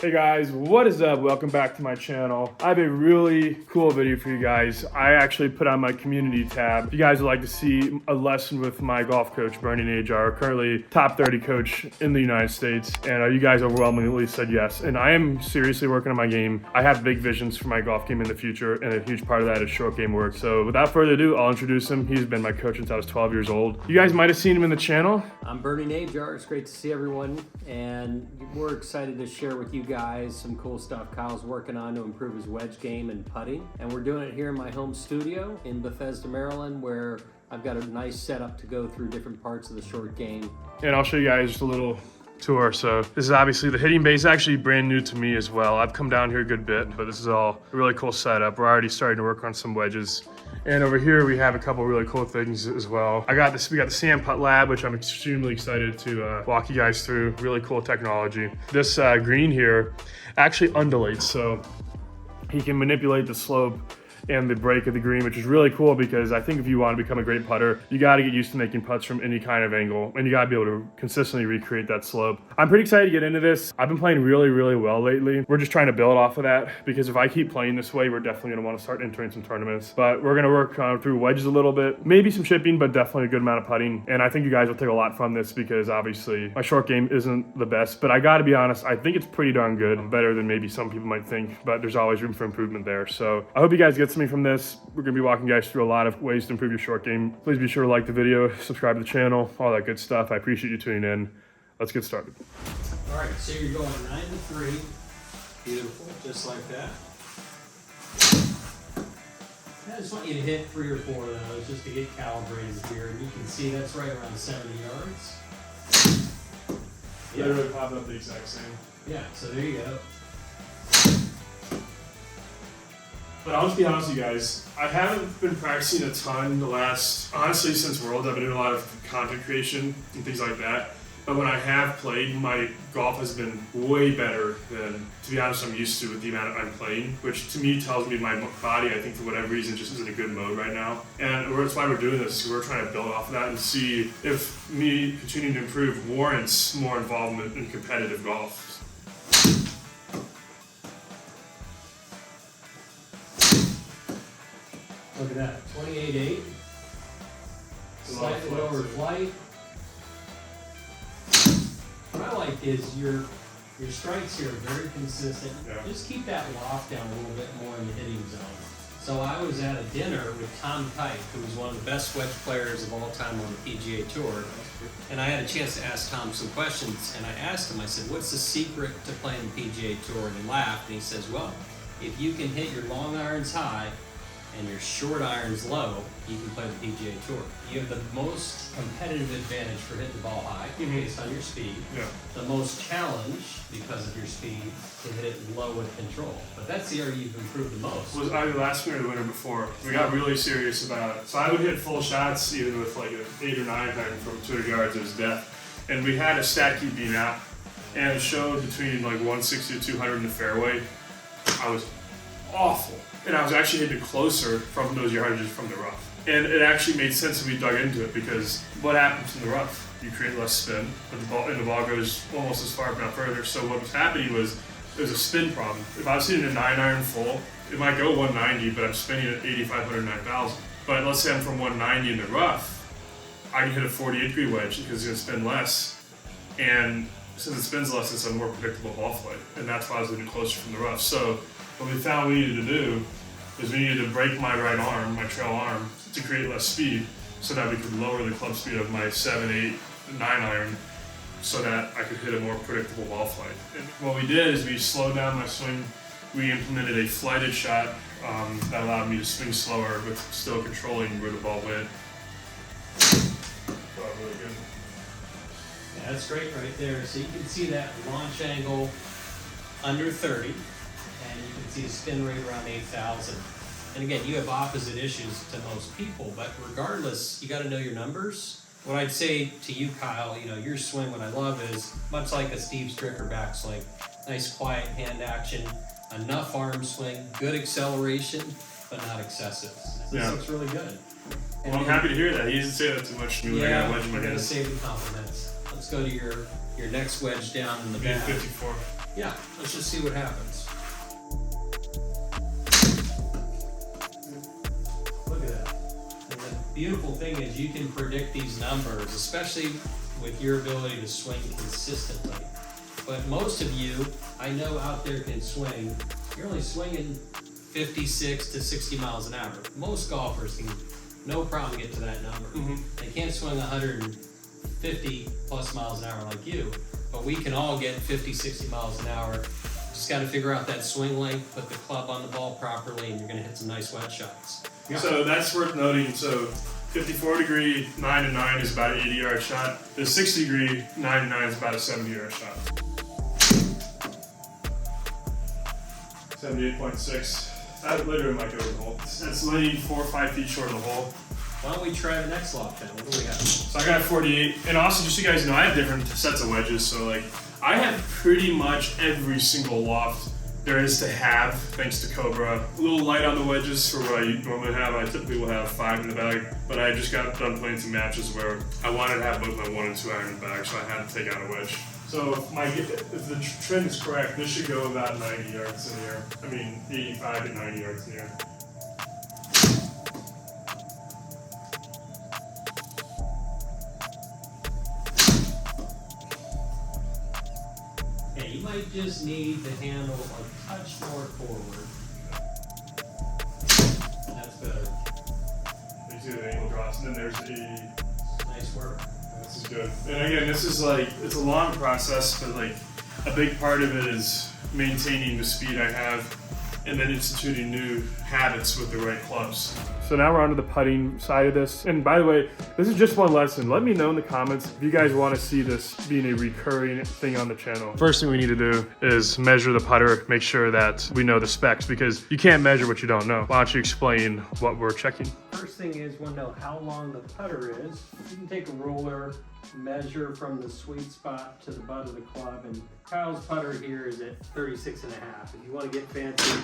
Hey guys, what is up? Welcome back to my channel. I have a really cool video for you guys. I actually put on my community tab. If you guys would like to see a lesson with my golf coach, Bernie Najar, currently top 30 coach in the United States. And you guys overwhelmingly said yes. And I am seriously working on my game. I have big visions for my golf game in the future, and a huge part of that is short game work. So without further ado, I'll introduce him. He's been my coach since I was 12 years old. You guys might have seen him in the channel. I'm Bernie Najar. It's great to see everyone, and we're excited to share with you guys some cool stuff Kyle's working on to improve his wedge game and putting. And we're doing it here in my home studio in Bethesda, Maryland, where I've got a nice setup to go through different parts of the short game. And I'll show you guys just a little tour. So this is obviously the hitting base, actually brand new to me as well. I've come down here a good bit, but this is all a really cool setup. We're already starting to work on some wedges. And over here we have a couple really cool things as well. We got the Sand Putt Lab, which I'm extremely excited to walk you guys through. Really cool technology. This green here actually undulates, so he can manipulate the slope and the break of the green, which is really cool because I think if you want to become a great putter, you got to get used to making putts from any kind of angle, and you got to be able to consistently recreate that slope. I'm pretty excited to get into this. I've been playing really, really well lately. We're just trying to build off of that because if I keep playing this way, we're definitely going to want to start entering some tournaments. But we're going to work through wedges a little bit, maybe some chipping, but definitely a good amount of putting. And I think you guys will take a lot from this because obviously my short game isn't the best, but I got to be honest, I think it's pretty darn good, better than maybe some people might think, but there's always room for improvement there. So I hope you guys get something from this. We're going to be walking you guys through a lot of ways to improve your short game. Please be sure to like the video, subscribe to the channel, all that good stuff. I appreciate you tuning in. Let's get started. All right, so you're going 9-3. Beautiful, just like that. I just want you to hit 3 or 4 of those just to get calibrated here. And you can see that's right around 70 yards. Literally popped up the exact same. Yeah, so there you go. But I'll just be honest with you guys, I haven't been practicing a ton the last, honestly, since Worlds. I've been doing a lot of content creation and things like that. But when I have played, my golf has been way better than, to be honest, I'm used to with the amount I'm playing, which to me tells me my body, I think for whatever reason, just isn't in a good mode right now. And that's why we're doing this, we're trying to build off of that and see if me continuing to improve warrants more involvement in competitive golf. Look at that, 28.8. Slightly lower flight. What I like is your strikes here are very consistent. Yeah. Just keep that loft down a little bit more in the hitting zone. So I was at a dinner with Tom Kite, who was one of the best wedge players of all time on the PGA Tour. And I had a chance to ask Tom some questions, and I asked him, I said, what's the secret to playing the PGA Tour? And he laughed, and he says, well, if you can hit your long irons high and your short irons low, you can play the PGA Tour. You have the most competitive advantage for hitting the ball high based on your speed. Yeah. The most challenge because of your speed to hit it low with control. But that's the area you've improved the most. Was either last winter or the winter before. We got really serious about it. So I would hit full shots even with like an 8 or 9 iron from 200 yards. It was death. And we had a stat keeping app, and it showed between like 160 to 200 in the fairway. I was awful. And I was actually hitting closer from those yardages from the rough. And it actually made sense if we dug into it because what happens in the rough? You create less spin, but the ball goes almost as far, if not further. So what was happening was there was a spin problem. If I was hitting a 9 iron full, it might go 190, but I'm spinning at 8,500, 9,000. But let's say I'm from 190 in the rough, I can hit a 48-degree wedge because it's going to spin less. And since it spins less, it's a more predictable ball flight. And that's why I was hitting closer from the rough. So what we found we needed to do is we needed to break my right arm, my trail arm, to create less speed so that we could lower the club speed of my 7, 8, 9 iron so that I could hit a more predictable ball flight. And what we did is we slowed down my swing. We implemented a flighted shot that allowed me to swing slower but still controlling where the ball went. Felt really good. Yeah, that's great right there. So you can see that launch angle under 30. And you can see a spin rate around 8,000. And again, you have opposite issues to most people, but regardless, you got to know your numbers. What I'd say to you, Kyle, your swing, what I love is much like a Steve Stricker backswing. Nice quiet hand action, enough arm swing, good acceleration, but not excessive. This looks really good. Well, I'm happy to hear that. He doesn't say that too much to me when I got a wedge in my I'm hand. going to save the compliments. Let's go to your next wedge down in the back. 54. Yeah, let's just see what happens. Look at that. And the beautiful thing is you can predict these numbers, especially with your ability to swing consistently. But most of you, I know out there can swing. You're only swinging 56 to 60 miles an hour. Most golfers can no problem get to that number. They can't swing 150 plus miles an hour like you, but we can all get 50, 60 miles an hour. Just got to figure out that swing length, put the club on the ball properly, and you're going to hit some nice wedge shots. Yeah. So that's worth noting. So 54 degree 9 to 9 is about an 80-yard shot. The 60 degree 9 to 9 is about a 70-yard shot. 78.6. That literally might go to the hole. That's literally 4 or 5 feet short of the hole. Why don't we try the next loft then? What do we have? So I got a 48, and also just so you guys know, I have different sets of wedges. So like, I have pretty much every single loft there is to have, thanks to Cobra. A little light on the wedges for what I normally have. I typically will have 5 in the bag, but I just got done playing some matches where I wanted to have both my 1 and 2 iron in the bag, so I had to take out a wedge. So if the trend is correct, this should go about 90 yards in the air. I mean, 85 to 90 yards in the air. Okay, you might just need the handle a touch more forward. That's better. You see the angle drops, and then there's the... Nice work. This is good. And again, this is like, it's a long process, but like a big part of it is maintaining the speed I have and then instituting new habits with the right clubs. So now we're on to the putting side of this. And by the way, this is just one lesson. Let me know in the comments if you guys want to see this being a recurring thing on the channel. First thing we need to do is measure the putter, make sure that we know the specs, because you can't measure what you don't know. Why don't you explain what we're checking? First thing is, want to know how long the putter is. You can take a ruler, measure from the sweet spot to the butt of the club, and Kyle's putter here is at 36 and a half. If you want to get fancy,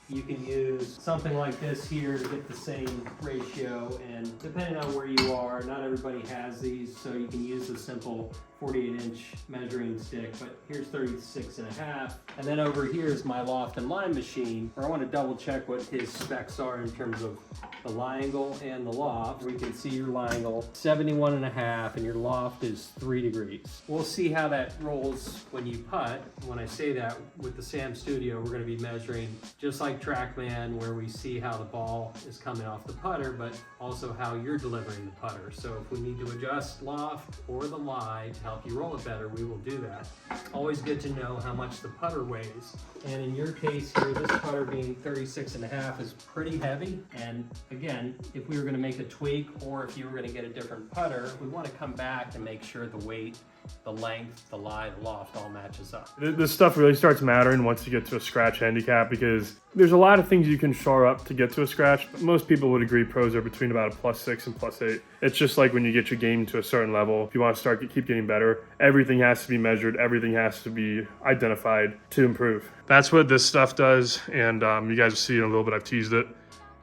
you can use something like this here to get the same ratio, and depending on where you are, not everybody has these, so you can use the simple 48-inch measuring stick, but here's 36 and a half. And then over here is my loft and line machine, where I want to double check what his specs are in terms of the lie angle and the loft. We can see your lie angle 71 and a half, and your loft is 3 degrees. We'll see how that rolls when you putt. When I say that, with the Sam Studio, we're going to be measuring just like TrackMan, where we see how the ball is coming off the putter, but also how you're delivering the putter. So if we need to adjust loft or the lie to help you roll it better, we will do that. Always good to know how much the putter weighs. And in your case here, this putter being 36 and a half is pretty heavy. And again, if we were going to make a tweak, or if you were going to get a different putter, we want to come back and make sure the weight, the length, the lie, the loft all matches up. This stuff really starts mattering once you get to a scratch handicap, because there's a lot of things you can shore up to get to a scratch, but most people would agree pros are between about a +6 and +8. It's just like when you get your game to a certain level, if you want to keep getting better, everything has to be measured, everything has to be identified to improve. That's what this stuff does, and you guys will see in a little bit, I've teased it.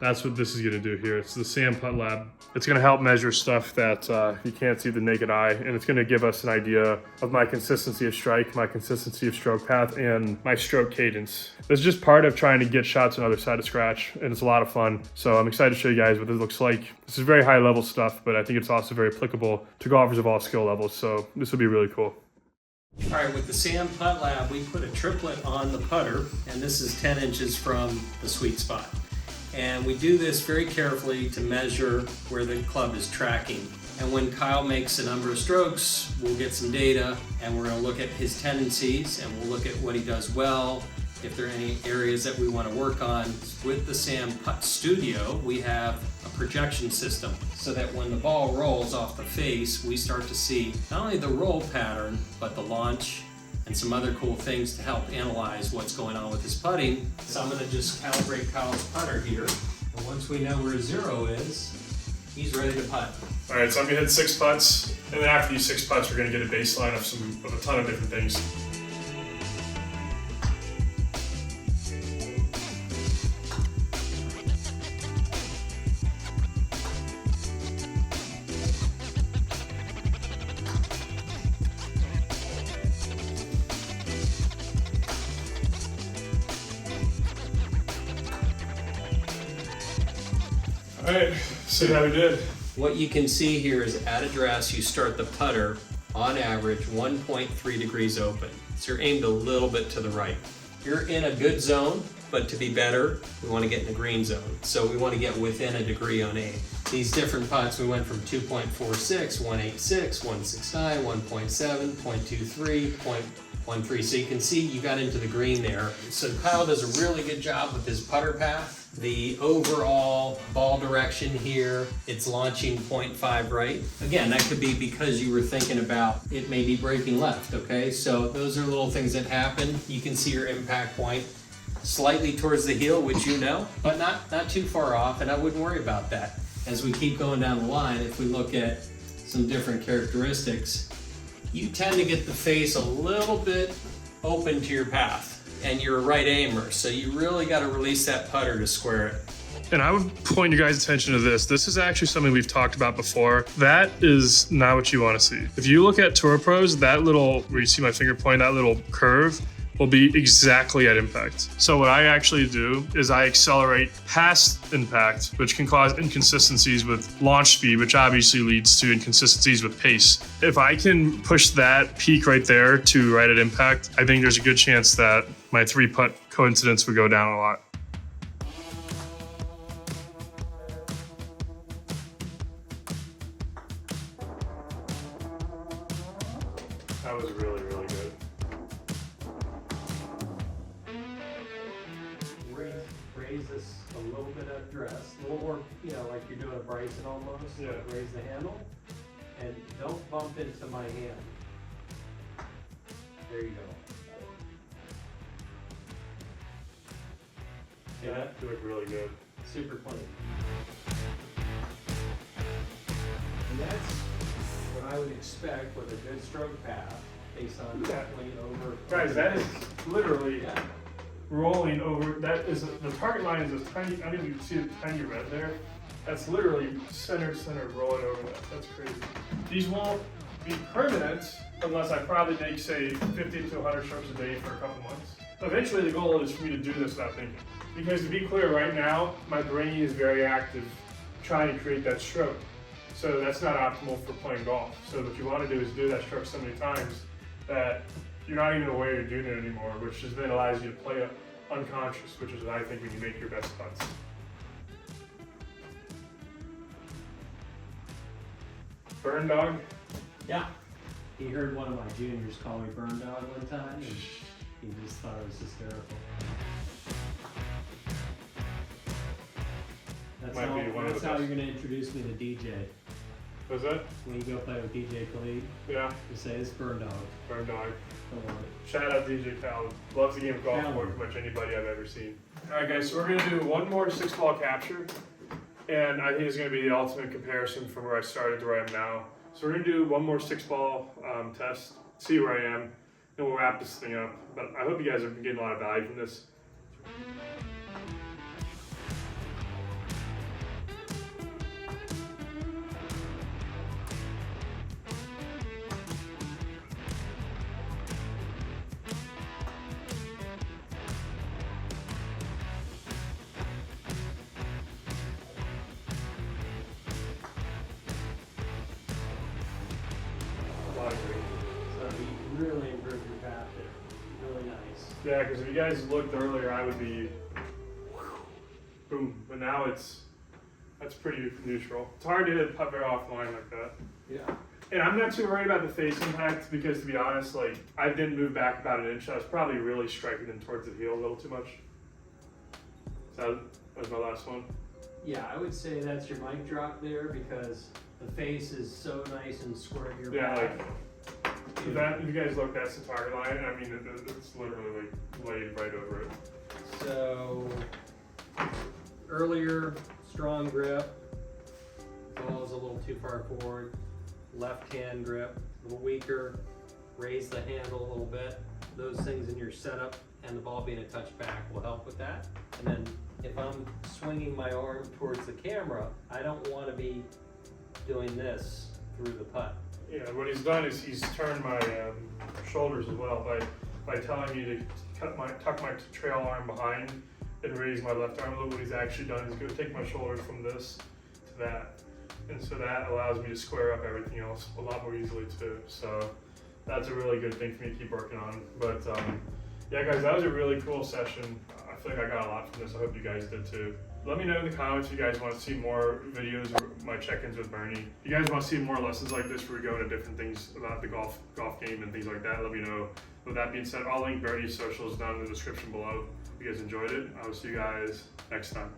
That's what this is going to do here. It's the Sam Putt Lab. It's going to help measure stuff that you can't see with the naked eye, and it's going to give us an idea of my consistency of strike, my consistency of stroke path, and my stroke cadence. This is just part of trying to get shots on the other side of scratch, and it's a lot of fun. So I'm excited to show you guys what this looks like. This is very high level stuff, but I think it's also very applicable to golfers of all skill levels, so this will be really cool. All right, with the Sam Putt Lab, we put a triplet on the putter, and this is 10 inches from the sweet spot. And we do this very carefully to measure where the club is tracking. And when Kyle makes a number of strokes, we'll get some data, and we're going to look at his tendencies, and we'll look at what he does well, if there are any areas that we want to work on. With the Sam Putt Studio, we have a projection system, so that when the ball rolls off the face, we start to see not only the roll pattern, but the launch, and some other cool things to help analyze what's going on with his putting. So I'm going to just calibrate Kyle's putter here, and once we know where 0 is, he's ready to putt. All right, so I'm gonna hit 6 putts, and then after these 6 putts, we're gonna get a baseline of a ton of different things. All right, see how we did. What you can see here is at address, you start the putter on average 1.3 degrees open. So you're aimed a little bit to the right. You're in a good zone, but to be better, we want to get in the green zone. So we want to get within a degree on aim. These different putts, we went from 2.46, 186, 169, 1.7, 0.23, 0.13. So you can see you got into the green there. So Kyle does a really good job with his putter path. The overall ball direction here, it's launching 0.5 right. Again, that could be because you were thinking about it may be breaking left, okay? So those are little things that happen. You can see your impact point slightly towards the heel, which you know, but not too far off, and I wouldn't worry about that. As we keep going down the line, if we look at some different characteristics, you tend to get the face a little bit open to your path, and you're a right aimer, so you really got to release that putter to square it. And I would point your guys' attention to this. This is actually something we've talked about before. That is not what you want to see. If you look at Tour Pros, that little, where you see my finger point, that little curve, will be exactly at impact. So what I actually do is I accelerate past impact, which can cause inconsistencies with launch speed, which obviously leads to inconsistencies with pace. If I can push that peak right there to right at impact, I think there's a good chance that my 3-putt coincidence would go down a lot. That was really, really good. Raise this a little bit at dress, a little more, like you're doing a Bryson almost. Yeah. Like raise the handle, and don't bump into my hand. There you go. Yeah, that looked really good. Super clean. And that's what I would expect with a good stroke path based on clean over. Guys, that is literally Yeah. rolling over. That is, the target line is this tiny, I don't even see the tiny red there. That's literally center rolling over that. That's crazy. These won't be permanent unless I probably make, say, 50 to 100 strokes a day for a couple months. Eventually the goal is for me to do this without thinking. Because to be clear, right now, my brain is very active trying to create that stroke. So that's not optimal for playing golf. So what you want to do is do that stroke so many times that you're not even aware you're doing it anymore, which just then allows you to play it unconscious, which is what I think when you make your best putts. Burn dog? Yeah. He heard one of my juniors call me Burn Dog one time, and he just thought it was hysterical. That's how you're going to introduce me to DJ. What's that? When you go play with DJ Khalid, Yeah, you say it's Burn Dog. burn dog. Don't worry. Shout out DJ Khaled. Loves the game of golf more than much anybody I've ever seen. All right, guys, so we're gonna do one more 6-ball capture, and I think it's gonna be the ultimate comparison from where I started to where I am now. So we're gonna do one more 6-ball test, see where I am, then we'll wrap this thing up. But I hope you guys have been getting a lot of value from this. So you really improved your path there. Really nice. Yeah, because if you guys looked earlier, I would be boom, but now that's pretty neutral. It's hard to hit a putt very offline like that. Yeah. And I'm not too worried about the face impact because, to be honest, like I didn't move back about an inch. I was probably really striking them towards the heel a little too much. So that was my last one. Yeah, I would say that's your mic drop there because the face is so nice and square to your Yeah, back. like that. If you guys look, that's the target line. I mean, it's literally like laid right over it. So earlier, strong grip. Ball is a little too far forward. Left hand grip, a little weaker. Raise the handle a little bit. Those things in your setup and the ball being a touch back will help with that. And then if I'm swinging my arm towards the camera, I don't want to be doing this through the putt. Yeah, what he's done is he's turned my shoulders as well by telling me to tuck my trail arm behind and raise my left arm a little. What he's actually done is go take my shoulders from this that. And so that allows me to square up everything else a lot more easily too. So that's a really good thing for me to keep working on. But yeah, guys, that was a really cool session. I feel like I got a lot from this. I hope you guys did too. Let me know in the comments if you guys want to see more videos or my check-ins with Bernie. If you guys want to see more lessons like this where we go into different things about the golf game and things like that, let me know. With that being said, I'll link Bernie's socials down in the description below. If you guys enjoyed it, I will see you guys next time.